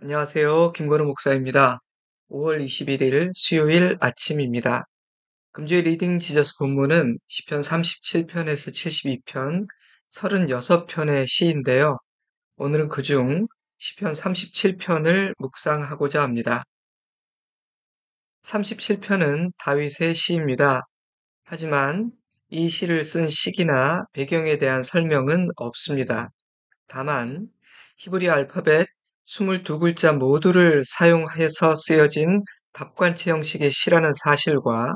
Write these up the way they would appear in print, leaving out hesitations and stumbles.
안녕하세요. 김건우 목사입니다. 5월 21일 수요일 아침입니다. 금주의 리딩 지저스 본문은 시편 37편에서 72편, 36편의 시인데요. 오늘은 그중 시편 37편을 묵상하고자 합니다. 37편은 다윗의 시입니다. 하지만 이 시를 쓴 시기나 배경에 대한 설명은 없습니다. 다만 히브리 알파벳 22글자 모두를 사용해서 쓰여진 답관체 형식의 시라는 사실과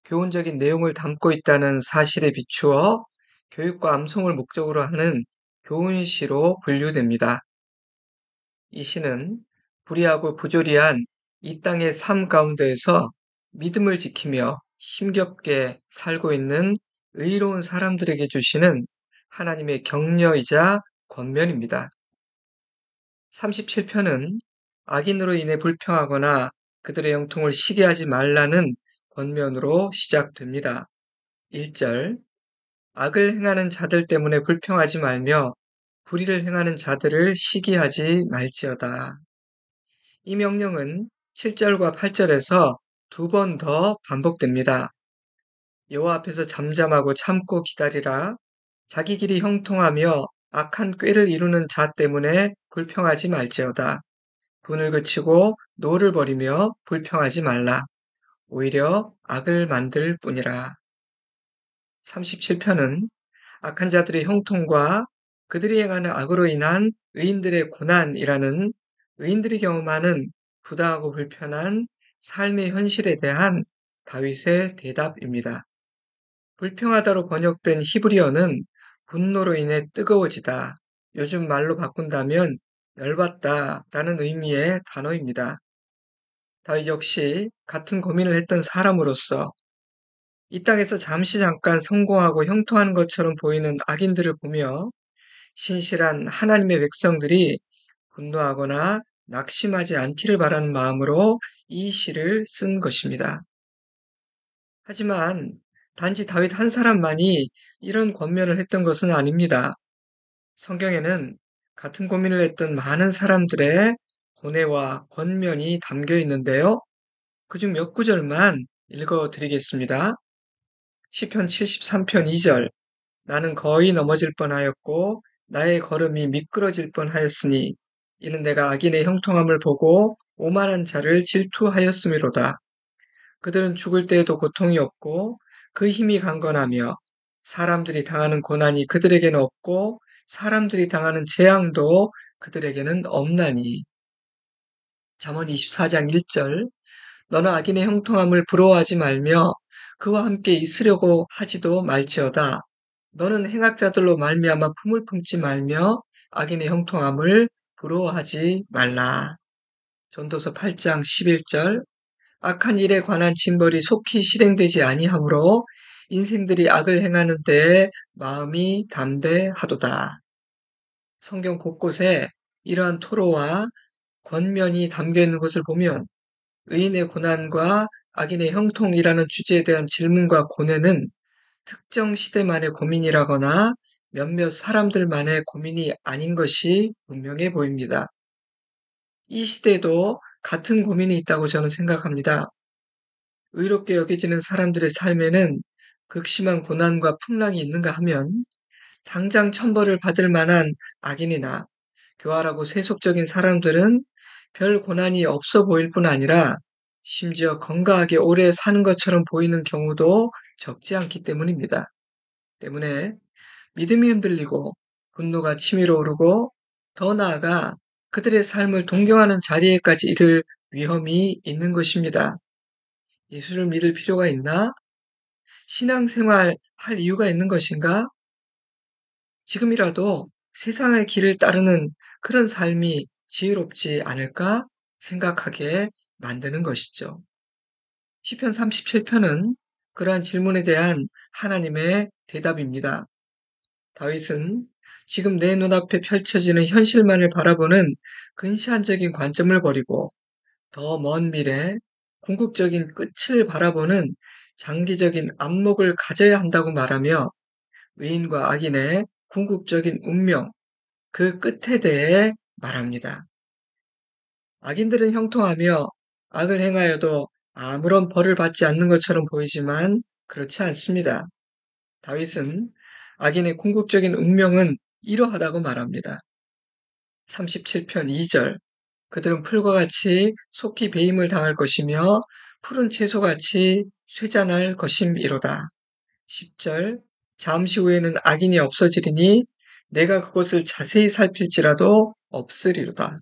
교훈적인 내용을 담고 있다는 사실에 비추어 교육과 암송을 목적으로 하는 교훈시로 분류됩니다. 이 시는 불의하고 부조리한 이 땅의 삶 가운데에서 믿음을 지키며 힘겹게 살고 있는 의로운 사람들에게 주시는 하나님의 격려이자 권면입니다. 37편은 악인으로 인해 불평하거나 그들의 형통을 시기하지 말라는 권면으로 시작됩니다. 1절, 악을 행하는 자들 때문에 불평하지 말며 불의를 행하는 자들을 시기하지 말지어다. 이 명령은 7절과 8절에서 두 번 더 반복됩니다. 여호와 앞에서 잠잠하고 참고 기다리라. 자기 길이 형통하며 악한 꾀를 이루는 자 때문에 불평하지 말지어다. 분을 그치고 노를 버리며 불평하지 말라. 오히려 악을 만들 뿐이라. 37편은 악한 자들의 형통과 그들이 행하는 악으로 인한 의인들의 고난이라는 의인들이 경험하는 부당하고 불편한 삶의 현실에 대한 다윗의 대답입니다. 불평하다로 번역된 히브리어는 분노로 인해 뜨거워지다, 요즘 말로 바꾼다면 열받다라는 의미의 단어입니다. 다윗 역시 같은 고민을 했던 사람으로서 이 땅에서 잠깐 성공하고 형통하는 것처럼 보이는 악인들을 보며 신실한 하나님의 백성들이 분노하거나 낙심하지 않기를 바라는 마음으로 이 시를 쓴 것입니다. 하지만 단지 다윗 한 사람만이 이런 권면을 했던 것은 아닙니다. 성경에는 같은 고민을 했던 많은 사람들의 고뇌와 권면이 담겨 있는데요. 그중 몇 구절만 읽어 드리겠습니다. 시편 73편 2절, 나는 거의 넘어질 뻔하였고 나의 걸음이 미끄러질 뻔하였으니 이는 내가 악인의 형통함을 보고 오만한 자를 질투하였음이로다. 그들은 죽을 때에도 고통이 없고 그 힘이 강건하며 사람들이 당하는 고난이 그들에게는 없고 사람들이 당하는 재앙도 그들에게는 없나니. 잠언 24장 1절, 너는 악인의 형통함을 부러워하지 말며 그와 함께 있으려고 하지도 말지어다. 너는 행악자들로 말미암아 품을 품지 말며 악인의 형통함을 부러워하지 말라. 전도서 8장 11절, 악한 일에 관한 징벌이 속히 실행되지 아니하므로 인생들이 악을 행하는 때에 마음이 담대하도다. 성경 곳곳에 이러한 토로와 권면이 담겨 있는 것을 보면 의인의 고난과 악인의 형통이라는 주제에 대한 질문과 고뇌는 특정 시대만의 고민이라거나 몇몇 사람들만의 고민이 아닌 것이 분명해 보입니다. 이 시대에도 같은 고민이 있다고 저는 생각합니다. 의롭게 여겨지는 사람들의 삶에는 극심한 고난과 풍랑이 있는가 하면 당장 천벌을 받을 만한 악인이나 교활하고 세속적인 사람들은 별 고난이 없어 보일 뿐 아니라 심지어 건강하게 오래 사는 것처럼 보이는 경우도 적지 않기 때문입니다. 때문에 믿음이 흔들리고 분노가 치밀어 오르고 더 나아가 그들의 삶을 동경하는 자리에까지 이를 위험이 있는 것입니다. 예수를 믿을 필요가 있나? 신앙생활 할 이유가 있는 것인가? 지금이라도 세상의 길을 따르는 그런 삶이 지혜롭지 않을까 생각하게 만드는 것이죠. 시편 37편은 그러한 질문에 대한 하나님의 대답입니다. 다윗은 지금 내 눈앞에 펼쳐지는 현실만을 바라보는 근시안적인 관점을 버리고 더 먼 미래, 궁극적인 끝을 바라보는 장기적인 안목을 가져야 한다고 말하며 의인과 악인의 궁극적인 운명, 그 끝에 대해 말합니다. 악인들은 형통하며 악을 행하여도 아무런 벌을 받지 않는 것처럼 보이지만 그렇지 않습니다. 다윗은 악인의 궁극적인 운명은 이러하다고 말합니다. 37편 2절. 그들은 풀과 같이 속히 배임을 당할 것이며 푸른 채소같이 쇠잔할 것임이로다. 10절. 잠시 후에는 악인이 없어지리니 내가 그것을 자세히 살필지라도 없으리로다.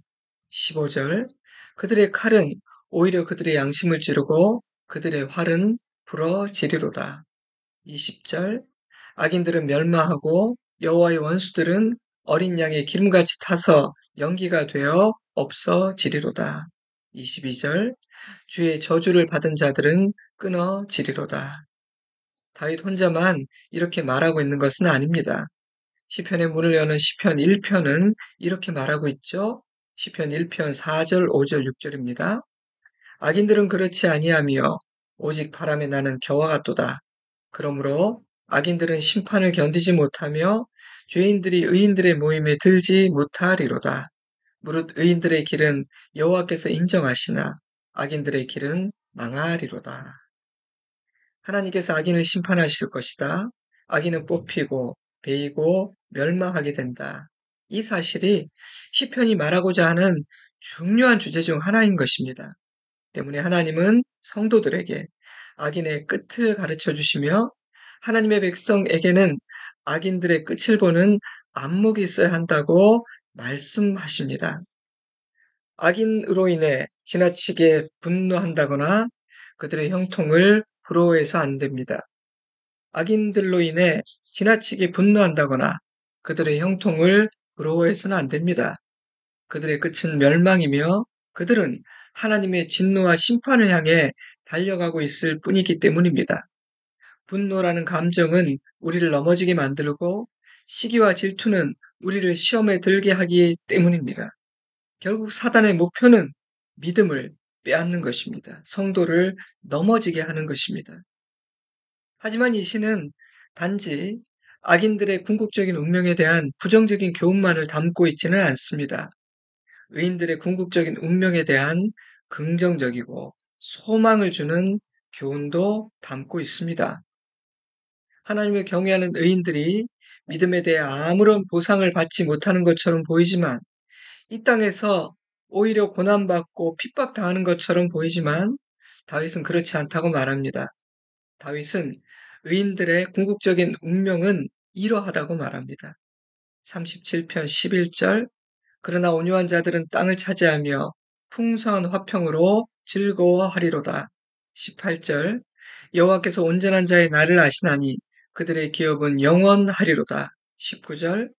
15절. 그들의 칼은 오히려 그들의 양심을 찌르고 그들의 활은 부러지리로다. 20절. 악인들은 멸망하고 여호와의 원수들은 어린 양의 기름같이 타서 연기가 되어 없어지리로다. 22절. 주의 저주를 받은 자들은 끊어지리로다. 다윗 혼자만 이렇게 말하고 있는 것은 아닙니다. 시편의 문을 여는 시편 1편은 이렇게 말하고 있죠. 시편 1편 4절, 5절, 6절입니다. 악인들은 그렇지 아니하며 오직 바람에 나는 겨와 같도다. 그러므로 악인들은 심판을 견디지 못하며 죄인들이 의인들의 모임에 들지 못하리로다. 무릇 의인들의 길은 여호와께서 인정하시나 악인들의 길은 망하리로다. 하나님께서 악인을 심판하실 것이다. 악인은 뽑히고 베이고 멸망하게 된다. 이 사실이 시편이 말하고자 하는 중요한 주제 중 하나인 것입니다. 때문에 하나님은 성도들에게 악인의 끝을 가르쳐 주시며 하나님의 백성에게는 악인들의 끝을 보는 안목이 있어야 한다고 말씀하십니다. 악인으로 인해 지나치게 분노한다거나 그들의 형통을 부러워해서 안 됩니다. 악인들로 인해 지나치게 분노한다거나 그들의 형통을 부러워해서는 안 됩니다. 그들의 끝은 멸망이며 그들은 하나님의 진노와 심판을 향해 달려가고 있을 뿐이기 때문입니다. 분노라는 감정은 우리를 넘어지게 만들고 시기와 질투는 우리를 시험에 들게 하기 때문입니다. 결국 사단의 목표는 믿음을 빼앗는 것입니다. 성도를 넘어지게 하는 것입니다. 하지만 이 시는 단지 악인들의 궁극적인 운명에 대한 부정적인 교훈만을 담고 있지는 않습니다. 의인들의 궁극적인 운명에 대한 긍정적이고 소망을 주는 교훈도 담고 있습니다. 하나님을 경외하는 의인들이 믿음에 대해 아무런 보상을 받지 못하는 것처럼 보이지만 이 땅에서 오히려 고난받고 핍박당하는 것처럼 보이지만 다윗은 그렇지 않다고 말합니다. 다윗은 의인들의 궁극적인 운명은 이러하다고 말합니다. 37편 11절. 그러나 온유한 자들은 땅을 차지하며 풍성한 화평으로 즐거워하리로다. 18절. 여호와께서 온전한 자의 날을 아시나니 그들의 기업은 영원하리로다. 19절.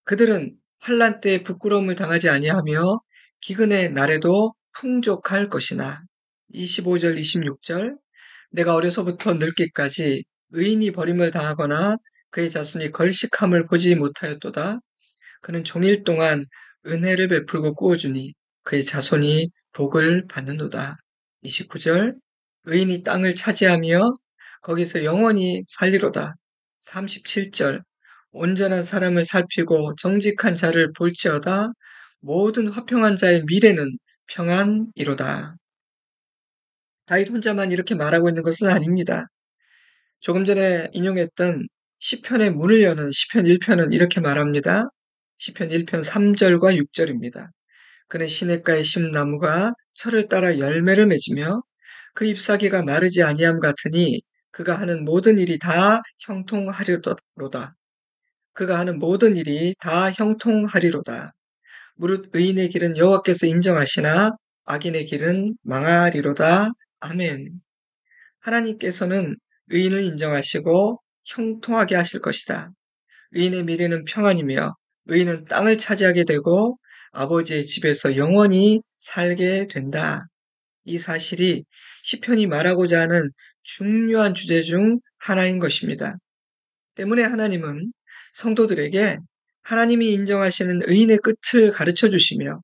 그들은 환난 때에 부끄러움을 당하지 아니하며 기근의 날에도 풍족할 것이나. 25절, 26절. 내가 어려서부터 늙기까지 의인이 버림을 당하거나 그의 자손이 걸식함을 보지 못하였도다. 그는 종일 동안 은혜를 베풀고 꾸어주니 그의 자손이 복을 받는도다. 29절. 의인이 땅을 차지하며 거기서 영원히 살리로다. 37절. 온전한 사람을 살피고 정직한 자를 볼지어다. 모든 화평한 자의 미래는 평안이로다. 다윗 혼자만 이렇게 말하고 있는 것은 아닙니다. 조금 전에 인용했던 시편의 문을 여는 시편 1편은 이렇게 말합니다. 시편 1편 3절과 6절입니다. 그는 시냇가의 심나무가 철을 따라 열매를 맺으며 그 잎사귀가 마르지 아니함 같으니 그가 하는 모든 일이 다 형통하리로다. 그가 하는 모든 일이 다 형통하리로다. 무릇 의인의 길은 여호와께서 인정하시나 악인의 길은 망하리로다. 아멘. 하나님께서는 의인을 인정하시고 형통하게 하실 것이다. 의인의 미래는 평안이며 의인은 땅을 차지하게 되고 아버지의 집에서 영원히 살게 된다. 이 사실이 시편이 말하고자 하는 중요한 주제 중 하나인 것입니다. 때문에 하나님은 성도들에게 하나님이 인정하시는 의인의 끝을 가르쳐 주시며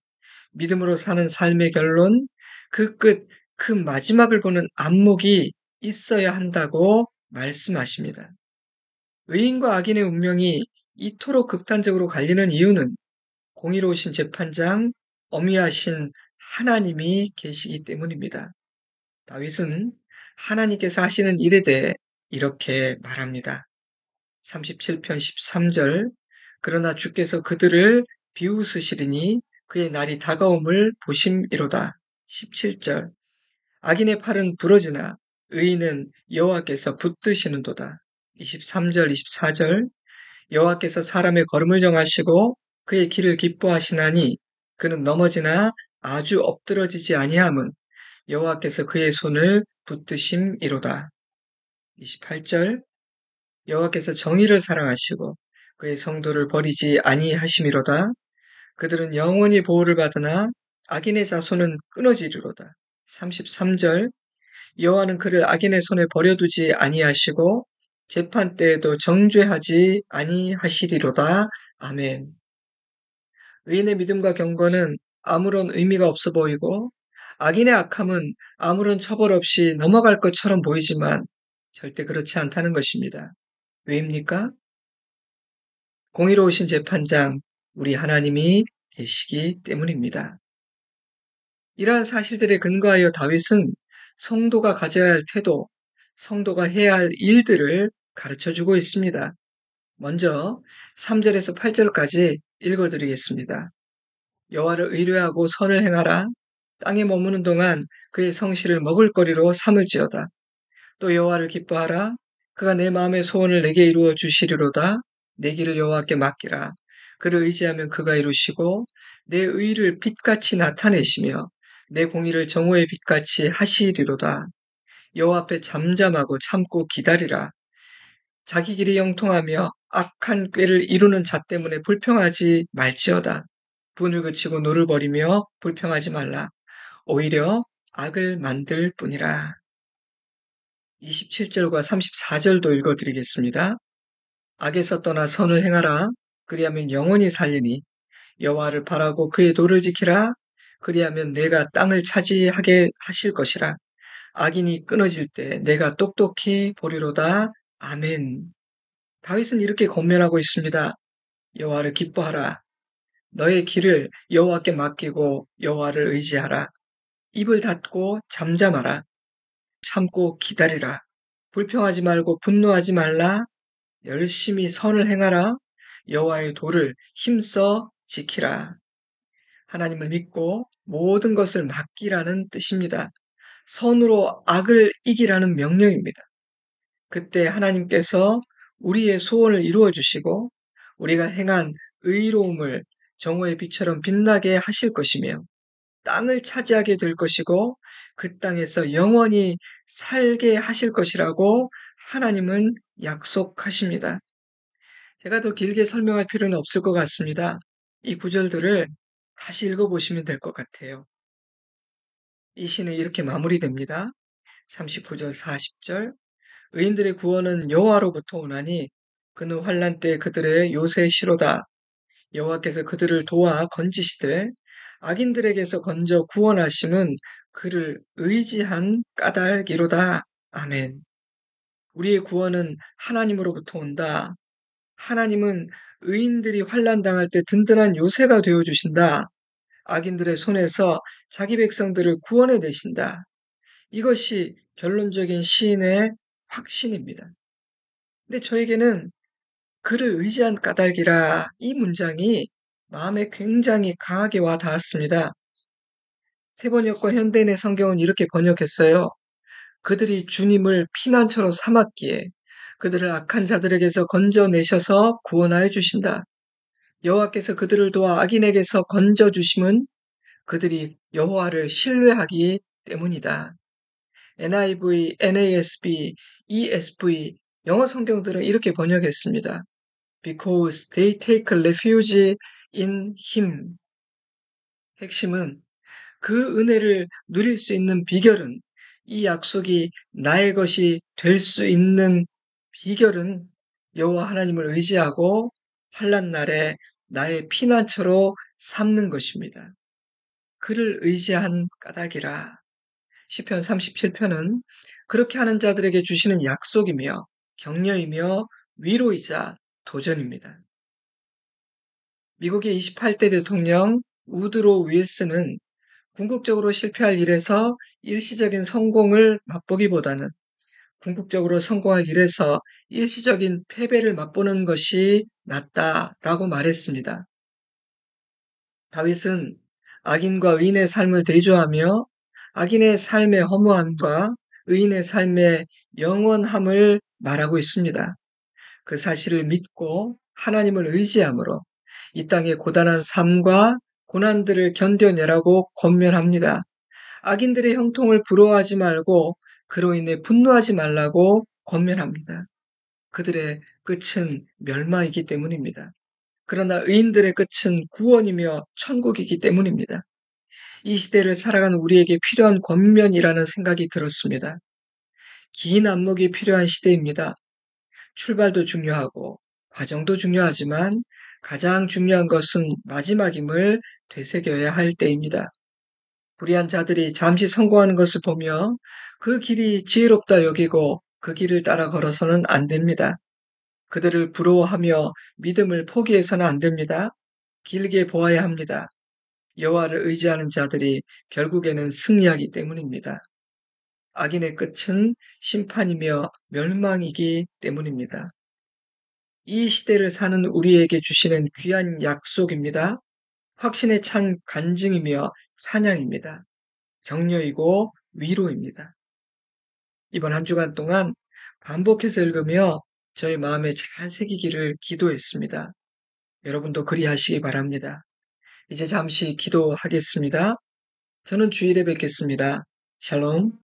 믿음으로 사는 삶의 결론, 그 끝, 그 마지막을 보는 안목이 있어야 한다고 말씀하십니다. 의인과 악인의 운명이 이토록 극단적으로 갈리는 이유는 공의로우신 재판장, 엄위하신 하나님이 계시기 때문입니다. 다윗은 하나님께서 하시는 일에 대해 이렇게 말합니다. 37편 13절 그러나 주께서 그들을 비웃으시리니 그의 날이 다가옴을 보심이로다. 17절 악인의 팔은 부러지나 의인은 여호와께서 붙드시는도다. 23절 24절 여호와께서 사람의 걸음을 정하시고 그의 길을 기뻐하시나니 그는 넘어지나 아주 엎드러지지 아니함은 여호와께서 그의 손을 붙드심이로다. 28절 여호와께서 정의를 사랑하시고 그의 성도를 버리지 아니하심이로다. 그들은 영원히 보호를 받으나 악인의 자손은 끊어지리로다. 33절 여호와는 그를 악인의 손에 버려두지 아니하시고 재판 때에도 정죄하지 아니하시리로다. 아멘. 의인의 믿음과 경건은 아무런 의미가 없어 보이고 악인의 악함은 아무런 처벌 없이 넘어갈 것처럼 보이지만 절대 그렇지 않다는 것입니다. 왜입니까? 공의로우신 재판장 우리 하나님이 계시기 때문입니다. 이러한 사실들에 근거하여 다윗은 성도가 가져야 할 태도, 성도가 해야 할 일들을 가르쳐주고 있습니다. 먼저 3절에서 8절까지 읽어드리겠습니다. 여호와를 의뢰하고 선을 행하라. 땅에 머무는 동안 그의 성실을 먹을거리로 삼을지어다. 또 여호와를 기뻐하라. 그가 내 마음의 소원을 내게 이루어 주시리로다. 내 길을 여호와께 맡기라. 그를 의지하면 그가 이루시고 내 의를 빛같이 나타내시며 내 공의를 정오의 빛같이 하시리로다. 여호와 앞에 잠잠하고 참고 기다리라. 자기 길이 형통하며 악한 꾀를 이루는 자 때문에 불평하지 말지어다. 분을 그치고 노를 버리며 불평하지 말라. 오히려 악을 만들 뿐이라. 27절과 34절도 읽어드리겠습니다. 악에서 떠나 선을 행하라. 그리하면 영원히 살리니 여호와를 바라고 그의 도를 지키라. 그리하면 내가 땅을 차지하게 하실 것이라. 악인이 끊어질 때 내가 똑똑히 보리로다. 아멘. 다윗은 이렇게 권면하고 있습니다. 여호와를 기뻐하라. 너의 길을 여호와께 맡기고 여호와를 의지하라. 입을 닫고 잠잠하라. 참고 기다리라. 불평하지 말고 분노하지 말라. 열심히 선을 행하라. 여호와의 도를 힘써 지키라. 하나님을 믿고 모든 것을 맡기라는 뜻입니다. 선으로 악을 이기라는 명령입니다. 그때 하나님께서 우리의 소원을 이루어 주시고 우리가 행한 의로움을 정오의 빛처럼 빛나게 하실 것이며 땅을 차지하게 될 것이고 그 땅에서 영원히 살게 하실 것이라고 하나님은 약속하십니다. 제가 더 길게 설명할 필요는 없을 것 같습니다. 이 구절들을 다시 읽어보시면 될 것 같아요. 이 시는 이렇게 마무리됩니다. 39절, 40절 의인들의 구원은 여호와로부터 오나니 그는 환난 때 그들의 요새시로다. 여호와께서 그들을 도와 건지시되 악인들에게서 건져 구원하심은 그를 의지한 까닭이로다. 아멘. 우리의 구원은 하나님으로부터 온다. 하나님은 의인들이 환난 당할 때 든든한 요새가 되어 주신다. 악인들의 손에서 자기 백성들을 구원해 내신다. 이것이 결론적인 시인의 확신입니다. 근데 저에게는 그를 의지한 까닭이라 이 문장이 마음에 굉장히 강하게 와 닿았습니다. 세번역과 현대인의 성경은 이렇게 번역했어요. 그들이 주님을 피난처로 삼았기에 그들을 악한 자들에게서 건져내셔서 구원하여 주신다. 여호와께서 그들을 도와 악인에게서 건져주심은 그들이 여호와를 신뢰하기 때문이다. NIV, NASB, ESV 영어 성경들은 이렇게 번역했습니다. Because they take refuge in Him. 핵심은 그 은혜를 누릴 수 있는 비결은 이 약속이 나의 것이 될 수 있는 비결은 여호와 하나님을 의지하고 환난 날에 나의 피난처로 삼는 것입니다. 그를 의지한 까닭이라. 시편 37편은 그렇게 하는 자들에게 주시는 약속이며 격려이며 위로이자 도전입니다. 미국의 28대 대통령 우드로 윌슨은 궁극적으로 실패할 일에서 일시적인 성공을 맛보기보다는 궁극적으로 성공할 일에서 일시적인 패배를 맛보는 것이 낫다라고 말했습니다. 다윗은 악인과 의인의 삶을 대조하며 악인의 삶의 허무함과 의인의 삶의 영원함을 말하고 있습니다. 그 사실을 믿고 하나님을 의지함으로 이 땅의 고단한 삶과 고난들을 견뎌내라고 권면합니다. 악인들의 형통을 부러워하지 말고 그로 인해 분노하지 말라고 권면합니다. 그들의 끝은 멸망이기 때문입니다. 그러나 의인들의 끝은 구원이며 천국이기 때문입니다. 이 시대를 살아가는 우리에게 필요한 권면이라는 생각이 들었습니다. 긴 안목이 필요한 시대입니다. 출발도 중요하고 과정도 중요하지만 가장 중요한 것은 마지막임을 되새겨야 할 때입니다. 불의한 자들이 잠시 성공하는 것을 보며 그 길이 지혜롭다 여기고 그 길을 따라 걸어서는 안 됩니다. 그들을 부러워하며 믿음을 포기해서는 안 됩니다. 길게 보아야 합니다. 여호와를 의지하는 자들이 결국에는 승리하기 때문입니다. 악인의 끝은 심판이며 멸망이기 때문입니다. 이 시대를 사는 우리에게 주시는 귀한 약속입니다. 확신에 찬 간증이며 찬양입니다. 격려이고 위로입니다. 이번 한 주간 동안 반복해서 읽으며 저희 마음에 잘 새기기를 기도했습니다. 여러분도 그리하시기 바랍니다. 이제 잠시 기도하겠습니다. 저는 주일에 뵙겠습니다. 샬롬.